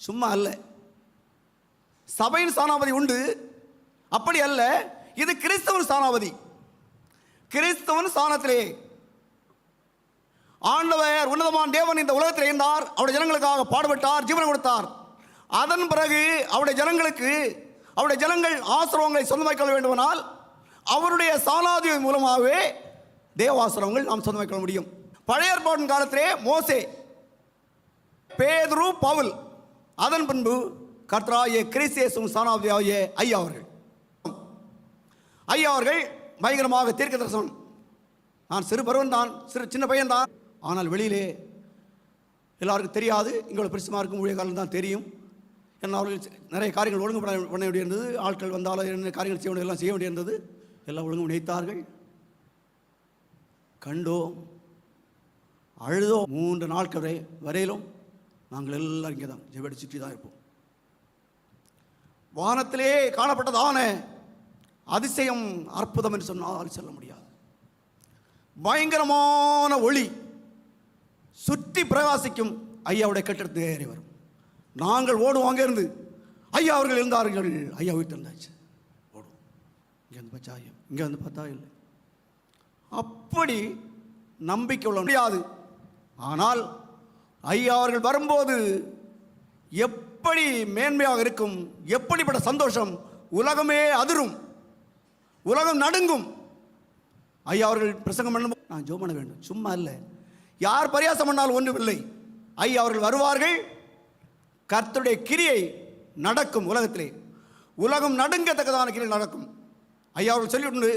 சும்மா அல்ல. சபையின் ஸ்தானாபதி உண்டு, அப்படி அல்ல. இது கிறிஸ்தவன் ஸ்தானாபதி. கிறிஸ்தவன் ஸ்தானத்திலே ஆண்டவர் உன்னதமான தேவன் இந்த உலகத்தில் இருந்தார். அவருடைய ஜனங்களுக்காக பாடுபட்டார், ஜீவனை கொடுத்தார். அதன் பிறகு அவருடைய ஜனங்களுக்கு, அவருடைய ஜனங்கள் ஆசிரமங்களை சொந்தமாக்கிக் கொள்ள வேண்டுமானால் அவருடைய ஸ்தானாதிபதி மூலமாகவே தேவாசிரமங்கள் நாம் சொந்தமாக்கிக் கொள்ள முடியும். பழைய ஏற்பாட்டின் காலத்திலே மோசே, பேதுரு, பவுல், அதன் பின்பு கர்த்தராகிய கிறிஸ்து இயேசுவின் ஸ்தானாதிபதியாகிய ஐயா அவர்கள். ஐயா அவர்கள் பயங்கரமாக தீர்க்க தரிசனம். நான் சிறு பருவன் தான், சின்ன பையன் தான். ஆனால் வெளியிலே எல்லாருக்கும் தெரியாது. இங்கே பிரச்சமாக இருக்கும் ஊழிய காலம் தான் தெரியும். ஏன்னா அவர்கள் நிறைய காரியங்கள் ஒழுங்கு பண்ண வேண்டியிருந்தது. ஆட்கள் வந்தாலும் என்ன காரியங்கள் செய்ய வேண்டியதெல்லாம் செய்ய வேண்டியிருந்தது. எல்லாம் ஒழுங்கு நினைத்தார்கள். கண்டோம், அழுதோம். 3 நாட்கள் வரையிலும் நாங்கள் எல்லோரும் இங்கே தான் ஜெபடி சுற்றி தான் இருப்போம். வானத்திலே காணப்பட்டதான அதிசயம், அற்புதம் என்று சொன்னால் சொல்ல முடியாது. பயங்கரமான ஒளி சுற்றி பிரகாசிக்கும். ஐயாவுடைய கட்டிடத்து ஏறி வரும். நாங்கள் ஓடுவோம். அங்கே இருந்து ஐயா அவர்கள் இருந்தார்கள். ஐயா வீட்டு இருந்தாச்சு, ஓடுவோம். இங்கே வந்து பார்த்தா ஐயா, இங்கே வந்து பார்த்தா இல்லை. அப்படி நம்பிக்கை உள்ள முடியாது. ஆனால் ஐயா அவர்கள் வரும்போது எப்படி மேன்மையாக இருக்கும், எப்படிப்பட்ட சந்தோஷம். உலகமே அதிரும், உலகம் நடுங்கும். ஐயா அவர்கள் பிரசங்கம் பண்ணும்போது நான் ஜெபம் பண்ண வேண்டும். சும்மா இல்லை, யார் பரியாசம் பண்ணாலும் ஒன்றும் இல்லை. ஐயா அவர்கள் வருவார்கள். கர்த்தருடைய கிரியை நடக்கும். உலகத்திலே உலகம் நடுங்கத்தக்கதான கிரியை நடக்கும். ஐயா அவர்கள் சொல்லிவிட்டு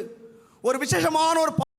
ஒரு விசேஷமான ஒரு